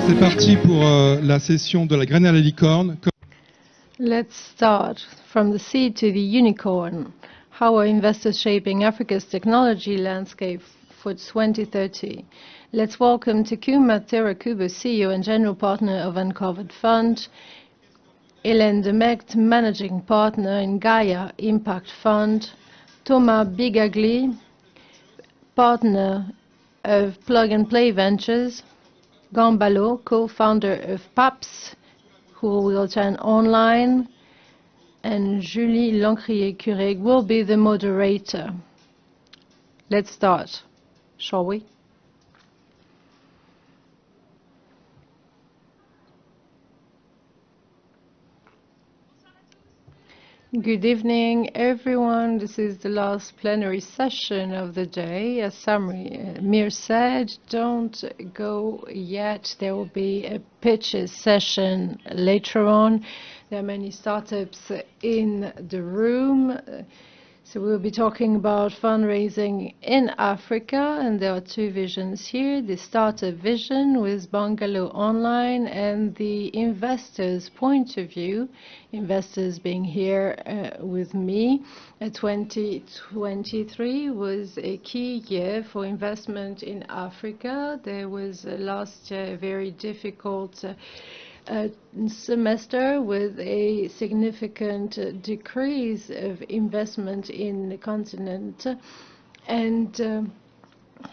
C'est parti pour la session de la graine à la licorne. Let's start from the seed to the unicorn. How are investors shaping Africa's technology landscape for 2030? Let's welcome Takuma TERAKUBO, CEO and General Partner of Uncovered Fund, Hélène DEMAEGDT, Managing Partner in Gaia Impact Fund, Thomas BIGAGLI, Partner of Plug and Play Ventures, Bamba, co-founder of PAPS, who will turn online, and Julie Lancrier-Curig will be the moderator. Let's start, shall we? Good evening, everyone. This is the last plenary session of the day. As Samir said, don't go yet. There will be a pitches session later on. There are many startups in the room. So we'll be talking about fundraising in Africa, and there are two visions here: the startup vision with Bungalow Online and the investors' point of view, investors being here with me. 2023 was a key year for investment in Africa. There was last year a very difficult semester with a significant decrease of investment in the continent, and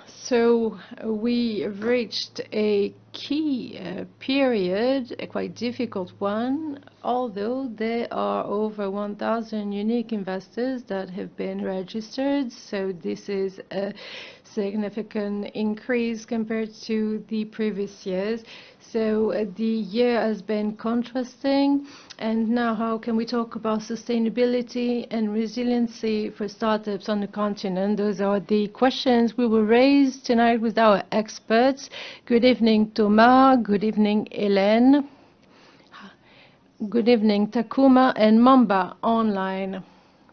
so we reached a key period, a quite difficult one, although there are over 1,000 unique investors that have been registered. So this is a significant increase compared to the previous years. So the year has been contrasting. And now how can we talk about sustainability and resiliency for startups on the continent? Those are the questions we will raise tonight with our experts. Good evening, Thomas. Good evening, Hélène. Good evening, Takuma and Bamba online.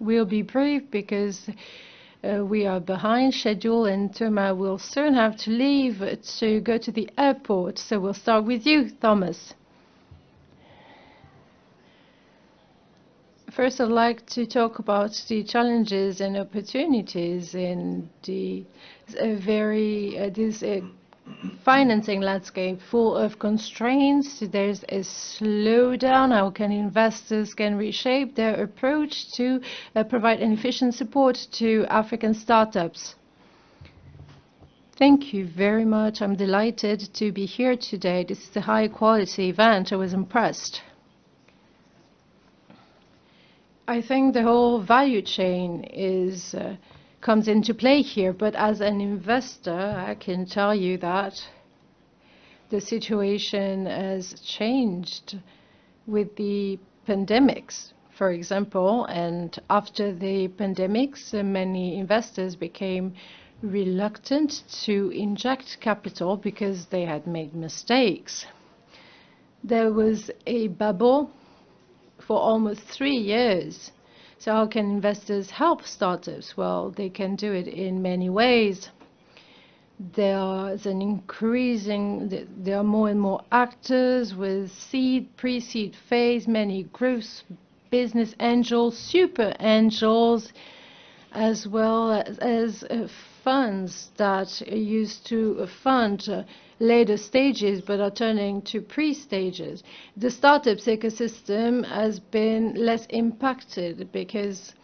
We'll be brief because we are behind schedule, and Thomas will soon have to leave to go to the airport. So we'll start with you, Thomas. First, I'd like to talk about the challenges and opportunities in this financing landscape full of constraints. There's a slowdown. How can investors reshape their approach to provide an efficient support to African startups? Thank you very much. I'm delighted to be here today. This is a high-quality event. I was impressed. I think the whole value chain comes into play here, but as an investor, I can tell you that the situation has changed with the pandemics, for example, and after the pandemics, many investors became reluctant to inject capital because they had made mistakes. There was a bubble for almost 3 years. So how can investors help startups? Well, they can do it in many ways. There are more and more actors with seed, pre-seed phase, many groups, business angels, super angels, as well as funds that used to fund later stages but are turning to pre-stages. The startups ecosystem has been less impacted because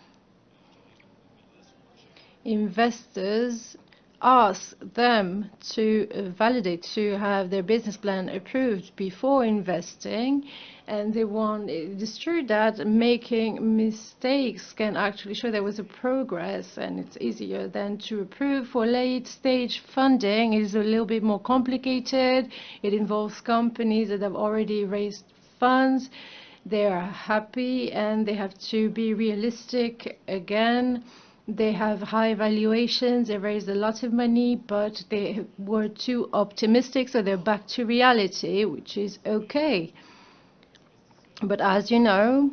investors ask them to validate, to have their business plan approved before investing, and they want it is true that making mistakes can actually show there was a progress, and it's easier than to approve. For late stage funding, it is a little bit more complicated. It involves companies that have already raised funds. They are happy and they have to be realistic again. They have high valuations, they raised a lot of money, but they were too optimistic, so they're back to reality, which is okay. But as you know,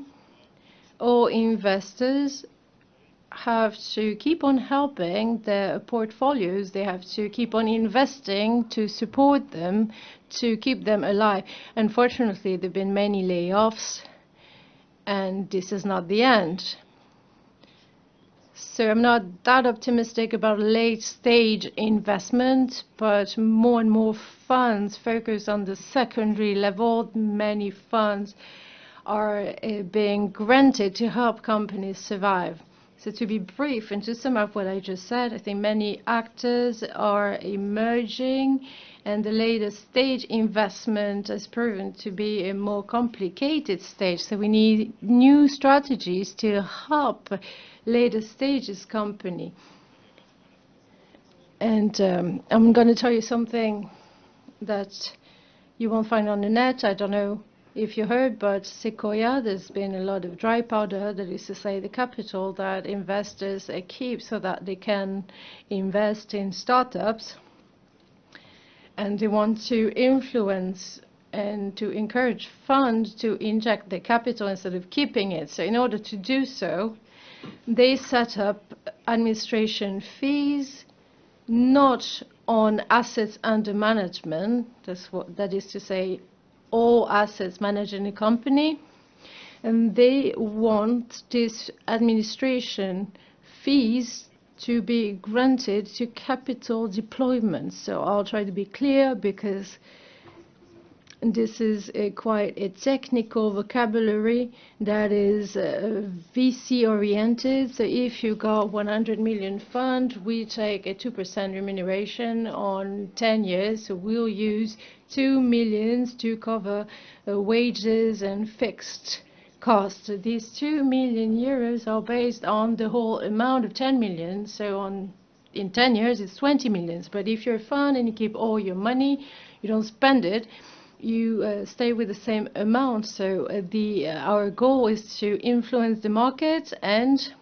all investors have to keep on helping their portfolios. They have to keep on investing to support them, to keep them alive. Unfortunately, there have been many layoffs, and this is not the end. So I'm not that optimistic about late-stage investment, but more and more funds focus on the secondary level. Many funds are being granted to help companies survive. So to be brief and to sum up what I just said, I think many actors are emerging, and the later stage investment has proven to be a more complicated stage. So we need new strategies to help later stages company. And I'm going to tell you something that you won't find on the net. I don't know if you heard, but Sequoia, there's been a lot of dry powder, that is to say the capital that investors keep so that they can invest in startups. And they want to influence and to encourage funds to inject the capital instead of keeping it. So in order to do so, they set up administration fees, not on assets under management. That is to say, all assets managed in a company, and they want this administration fees to be granted to capital deployment. So I'll try to be clear, because this is quite a technical vocabulary that is VC oriented. So if you got 100 million fund, we take a 2% remuneration on 10 years. So we'll use 2 million to cover wages and fixed costs. These 2 million euros are based on the whole amount of 10 million. So in 10 years, it's 20 million. But if you're a fund and you keep all your money, you don't spend it, you stay with the same amount. So our goal is to influence the market, and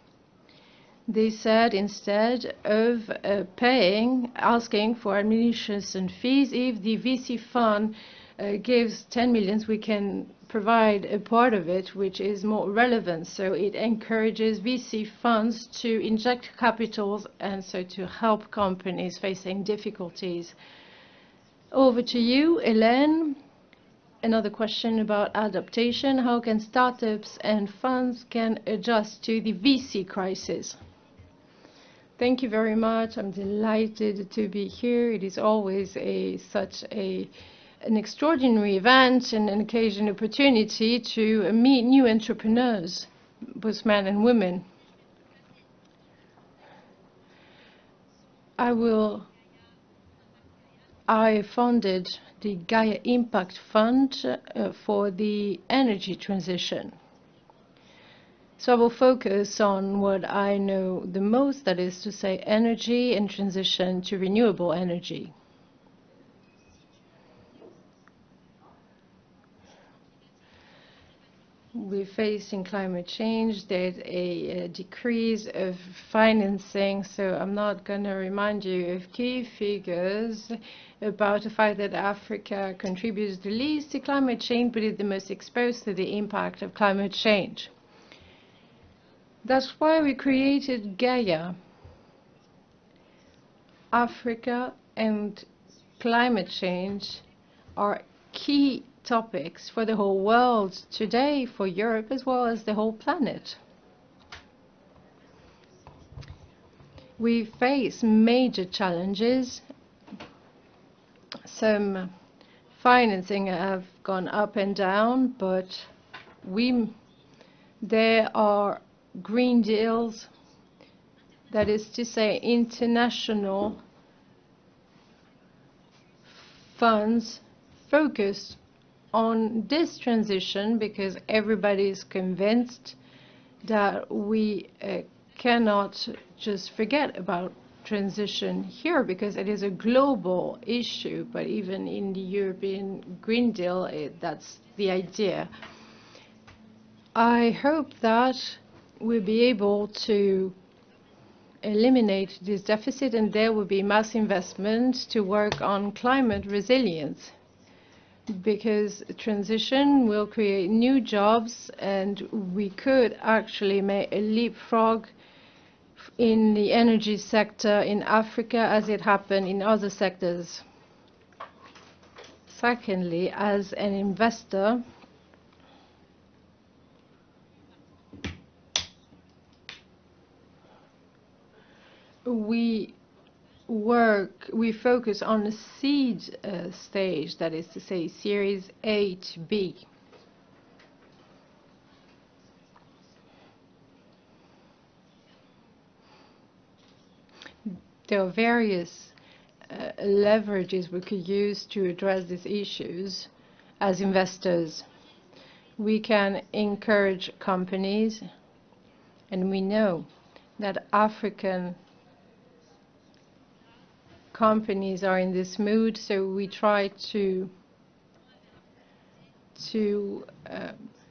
they said instead of asking for administration fees, if the VC fund gives 10 million, we can provide a part of it which is more relevant. So it encourages VC funds to inject capitals and so to help companies facing difficulties. Over to you, Hélène. Another question about adaptation. How can startups and funds can adjust to the VC crisis? Thank you very much. I'm delighted to be here. It is always such an extraordinary event and an occasion, opportunity to meet new entrepreneurs, both men and women. I founded the Gaia Impact Fund for the energy transition. So I will focus on what I know the most, that is to say energy and transition to renewable energy. We're facing climate change. There's a decrease of financing, so I'm not going to remind you of key figures about the fact that Africa contributes the least to climate change, but is the most exposed to the impact of climate change. That's why we created Gaia. Africa and climate change are key topics for the whole world today, for Europe as well as the whole planet. We face major challenges. Some financing have gone up and down, but there are green deals, that is to say international funds focused on this transition, because everybody is convinced that we cannot just forget about transition here, because it is a global issue. But even in the European Green Deal, that's the idea. I hope that we'll be able to eliminate this deficit, and there will be mass investment to work on climate resilience, because transition will create new jobs, and we could actually make a leapfrog in the energy sector in Africa as it happened in other sectors. Secondly, as an investor, we focus on the seed stage, that is to say, Series A to B. There are various leverages we could use to address these issues as investors. We can encourage companies, and we know that African companies are in this mood, so we try to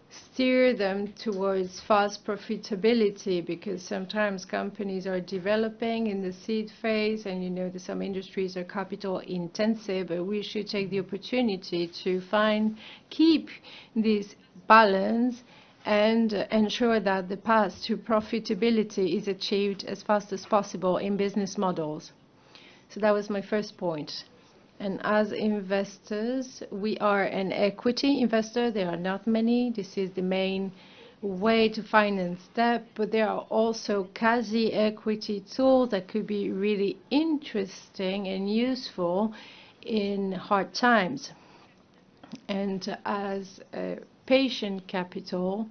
steer them towards fast profitability, because sometimes companies are developing in the seed phase, and you know that some industries are capital intensive, but we should take the opportunity to keep this balance and ensure that the path to profitability is achieved as fast as possible in business models. So that was my first point. And as investors, we are an equity investor. There are not many. This is the main way to finance debt, but there are also quasi-equity tools that could be really interesting and useful in hard times. And as a patient capital,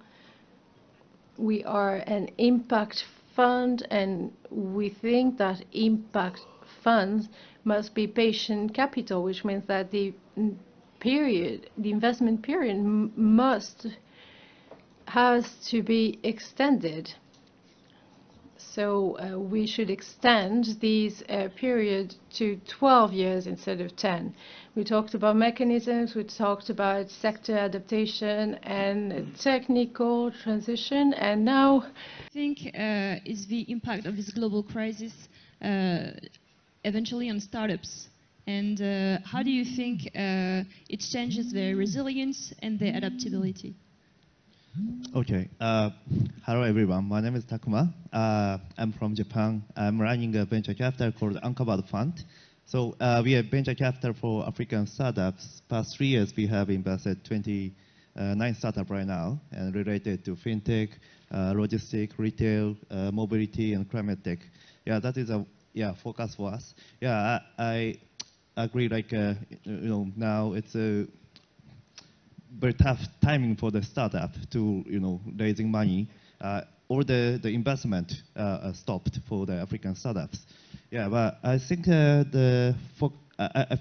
we are an impact fund, and we think that impact funds must be patient capital, which means that the investment period has to be extended. So we should extend these period to 12 years instead of 10. We talked about mechanisms, we talked about sector adaptation and technical transition, and now I think is the impact of this global crisis eventually on startups, and how do you think it changes their resilience and their adaptability? Okay. Hello, everyone. My name is Takuma. I'm from Japan. I'm running a venture capital called Ankabad Fund. So we have venture capital for African startups. Past 3 years, we have invested 29 startups right now, and related to fintech, logistics, retail, mobility, and climate tech. Yeah, that is a focus for us. Yeah, I agree. Like now it's a very tough timing for the startup to raising money. All the investment stopped for the African startups. Yeah, but I think I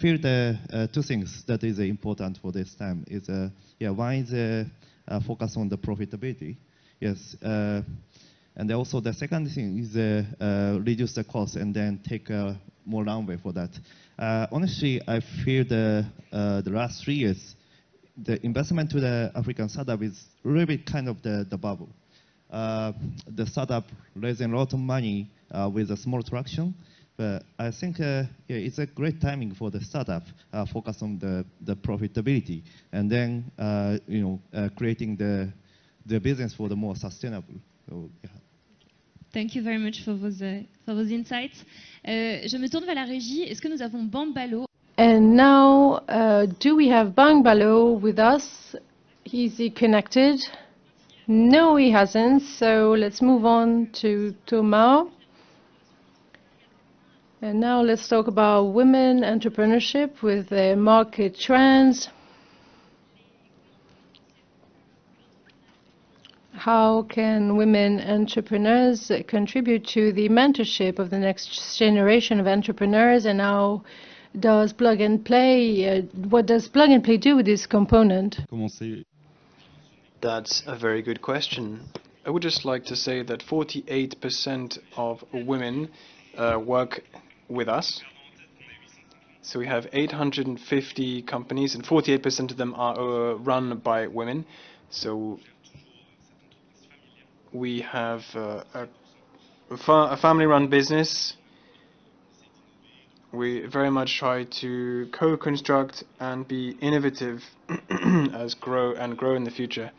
feel the 2 things that is important for this time is one is focus on the profitability. Yes. And also the second thing is reduce the cost and then take more runway for that. Honestly, I feel the last 3 years, the investment to the African startup is really kind of the bubble. The startup raising a lot of money with a small traction, but I think it's a great timing for the startup focus on the profitability, and then creating the business for the more sustainable. So, yeah. Thank you very much for those insights. Je me tourne vers la régie. Est-ce que nous avons Bambalo? And now, do we have Bambalo with us? Is he connected? No, he hasn't. So let's move on to Thomas. And now let's talk about women entrepreneurship with the market trends. How can women entrepreneurs contribute to the mentorship of the next generation of entrepreneurs? And how does Plug and Play, what does Plug and Play do with this component? That's a very good question. I would just like to say that 48% of women work with us. So we have 850 companies, and 48% of them are run by women. So we have a family-run business. We very much try to co-construct and be innovative as grow in the future.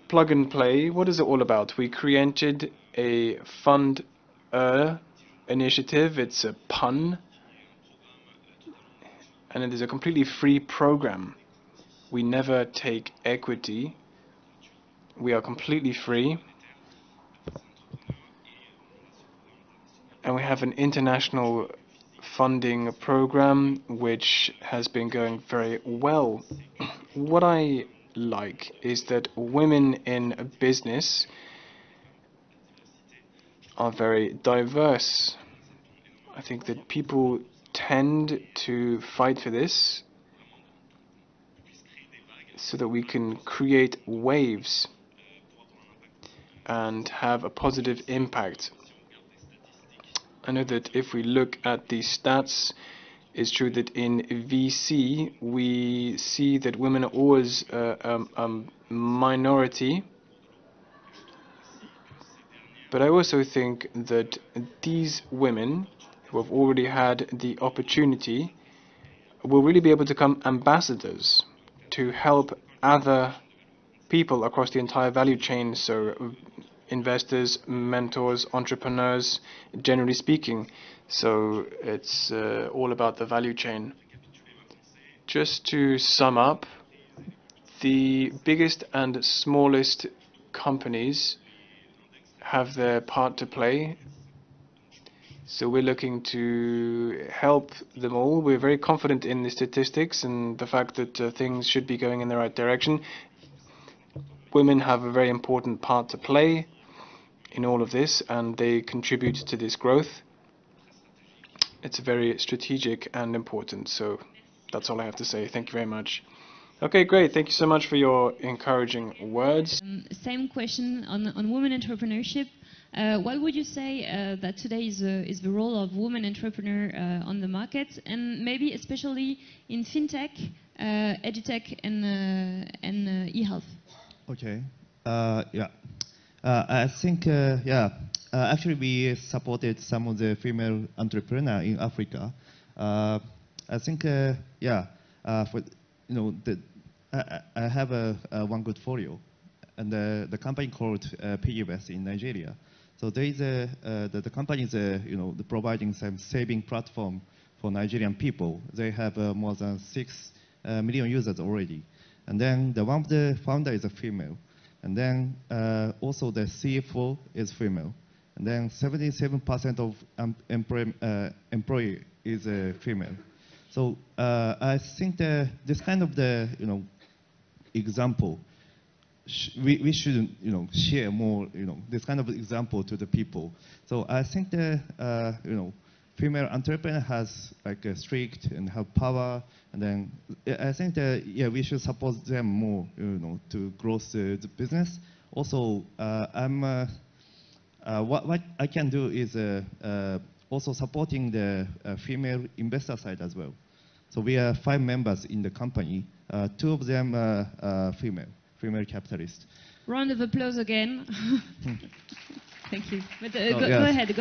Plug and Play, what is it all about? We created a fund initiative. It's a pun, and it is a completely free program. We never take equity. We are completely free. And we have an international funding program which has been going very well. What I like is that women in business are very diverse. I think that people tend to fight for this so that we can create waves and have a positive impact. I know that if we look at the stats, it's true that in VC we see that women are always a minority. But I also think that these women who have already had the opportunity will really be able to become ambassadors to help other people across the entire value chain, so investors, mentors, entrepreneurs, generally speaking. So it's all about the value chain. Just to sum up, the biggest and smallest companies have their part to play. So we're looking to help them all. We're very confident in the statistics and the fact that things should be going in the right direction. Women have a very important part to play in all of this, and they contribute to this growth. It's very strategic and important. So that's all I have to say. Thank you very much. Okay, great. Thank you so much for your encouraging words. Same question on women entrepreneurship. What would you say that today is the role of women entrepreneur on the market, and maybe especially in fintech, edutech, and e-health? Okay. Yeah. I think actually we supported some of the female entrepreneurs in Africa. I think for I have one good folio, and the company called PGWest in Nigeria. So there is the company is providing some saving platform for Nigerian people. They have more than 6 million users already, and then one of the founder is a female, and then also the CFO is female, and then 77% of employee is female. So I think that this kind of example, we should share more this kind of example to the people. So I think the female entrepreneur has like a strict and have power, and then I think that we should support them more to grow the business. Also what I can do is also supporting the female investor side as well. So we are 5 members in the company. 2 of them are female capitalists. Round of applause again. Thank you. But, So, go ahead.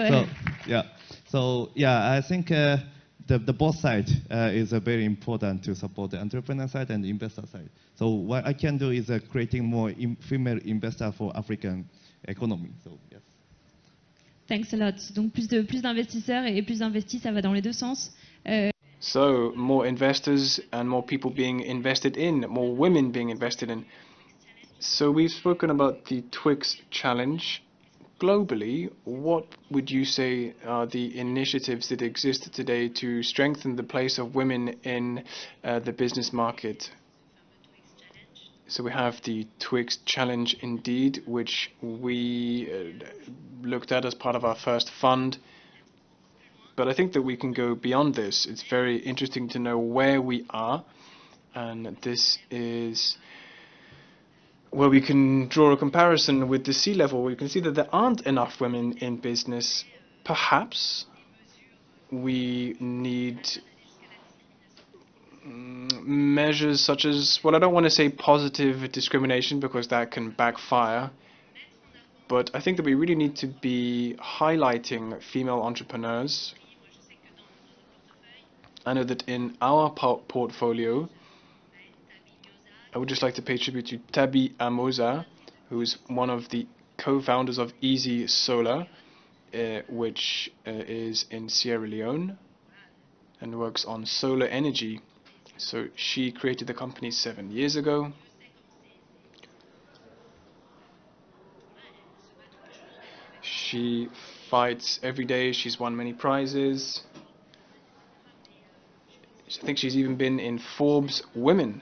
So I think the both sides is very important to support the entrepreneur side and the investor side. So what I can do is creating more female investor for African economy. So yes. Thanks a lot. Donc plus d'investisseurs et plus d'investis, ça va dans les deux sens. So more investors and more people being invested in, more women being invested in. So we've spoken about the Twix challenge. Globally, what would you say are the initiatives that exist today to strengthen the place of women in the business market? So we have the Twix challenge indeed, which we looked at as part of our first fund. But I think that we can go beyond this. It's very interesting to know where we are, and this is where we can draw a comparison with the sea level. We can see that there aren't enough women in business. Perhaps we need measures such as, well, I don't want to say positive discrimination because that can backfire, but I think that we really need to be highlighting female entrepreneurs. I know that in our portfolio, I would just like to pay tribute to Tabi Amoza, who is one of the co-founders of Easy Solar, which is in Sierra Leone and works on solar energy. So she created the company 7 years ago. She fights every day. She's won many prizes. I think she's even been in Forbes Women.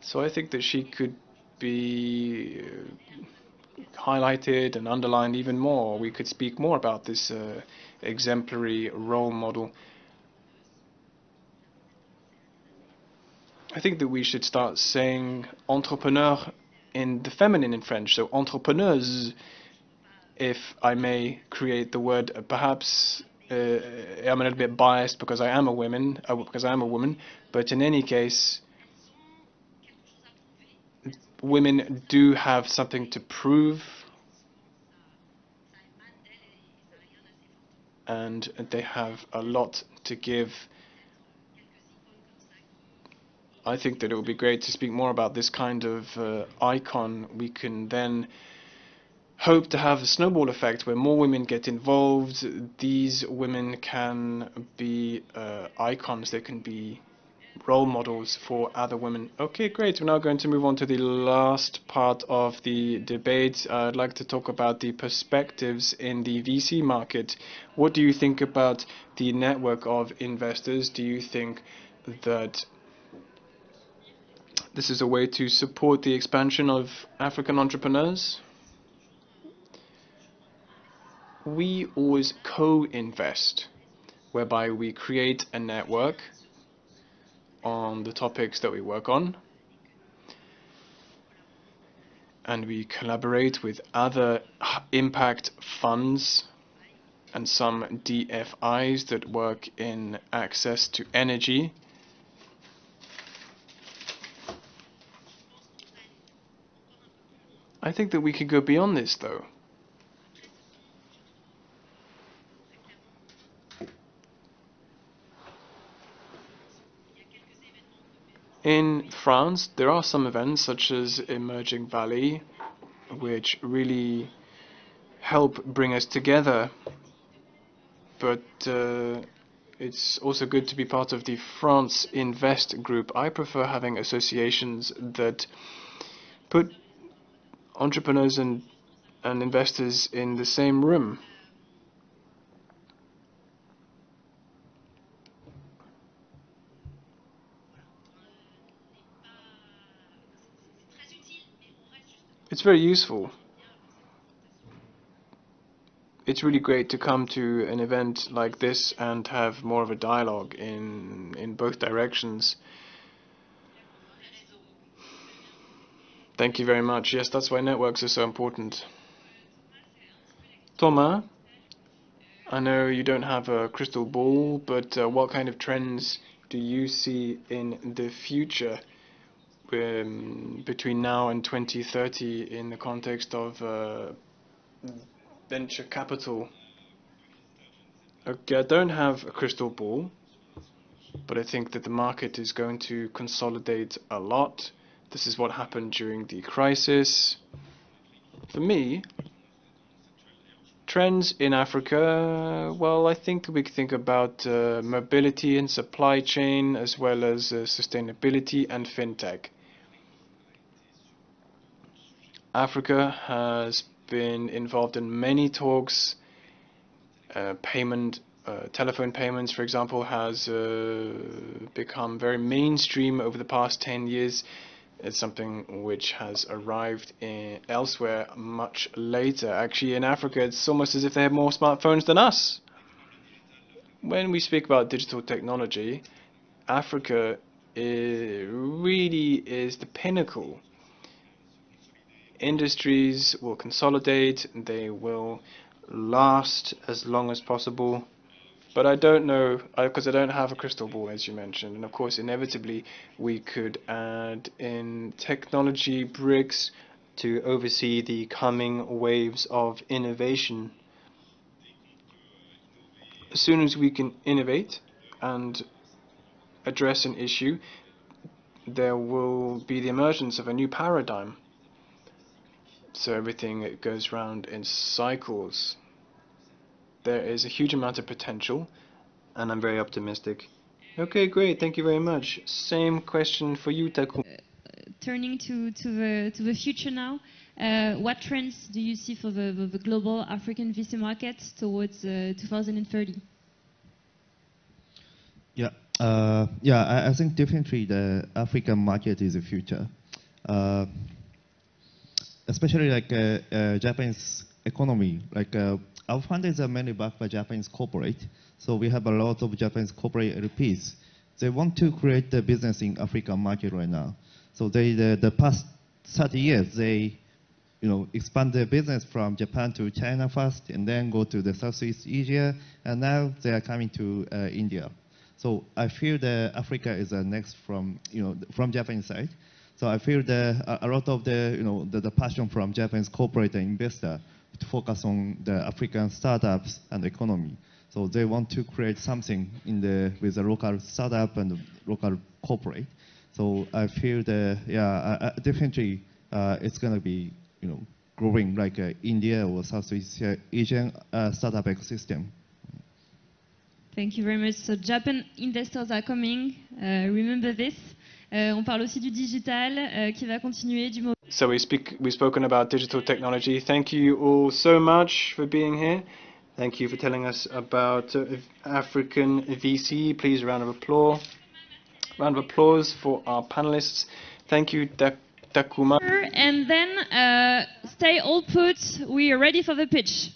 So I think that she could be highlighted and underlined even more. We could speak more about this exemplary role model. I think that we should start saying entrepreneur in the feminine in French, so entrepreneuse, if I may create the word. Perhaps I'm a little bit biased because I am a woman, but in any case, women do have something to prove, and they have a lot to give. I think that it would be great to speak more about this kind of icon. We can then hope to have a snowball effect where more women get involved. These women can be icons, they can be role models for other women. Okay, great. We're now going to move on to the last part of the debate. I'd like to talk about the perspectives in the VC market. What do you think about the network of investors? Do you think that this is a way to support the expansion of African entrepreneurs? We always co-invest, whereby we create a network on the topics that we work on, and we collaborate with other impact funds and some DFIs that work in access to energy. I think that we could go beyond this, though. In France, there are some events such as Emerging Valley, which really help bring us together. But it's also good to be part of the France Invest group. I prefer having associations that put entrepreneurs and investors in the same room. It's very useful. It's really great to come to an event like this and have more of a dialogue in both directions. Thank you very much. Yes, that's why networks are so important. Thomas, I know you don't have a crystal ball, but what kind of trends do you see in the future between now and 2030 in the context of venture capital? Okay, I don't have a crystal ball, but I think that the market is going to consolidate a lot. This is what happened during the crisis. For me, trends in Africa, well, I think we can think about mobility and supply chain, as well as sustainability and fintech. Africa has been involved in many talks. Telephone payments, for example, has become very mainstream over the past 10 years. It's something which has arrived elsewhere much later. Actually, in Africa, it's almost as if they have more smartphones than us. When we speak about digital technology, Africa really is the pinnacle. Industries will consolidate, they will last as long as possible. But I don't know, because I don't have a crystal ball, as you mentioned. And of course, inevitably, we could add in technology bricks to oversee the coming waves of innovation. As soon as we can innovate and address an issue, there will be the emergence of a new paradigm. So everything goes round in cycles. There is a huge amount of potential, and I'm very optimistic. Okay, great. Thank you very much. Same question for you, Takuma. Turning to the future now, what trends do you see for the global African VC market towards 2030? Yeah, I think definitely the African market is the future, especially like Japanese economy. Like our funders are mainly backed by Japanese corporate, so we have a lot of Japanese corporate LPs. They want to create the business in African market right now. So the past 30 years, they expand their business from Japan to China first, and then go to the Southeast Asia, and now they are coming to India. So I feel that Africa is the next from Japanese side. So I feel that a lot of the passion from Japanese corporate and investor to focus on the African startups and economy. So they want to create something with the local startup and the local corporate. So I feel that definitely it's going to be growing like India or Southeast Asian startup ecosystem. Thank you very much. So Japan investors are coming. Remember this. On parle aussi du digital qui va continuer, du So we've spoken about digital technology. Thank you all so much for being here. Thank you for telling us about African VC. Please, a round of applause. Round of applause for our panelists. Thank you, Takuma. And then stay all put. We are ready for the pitch.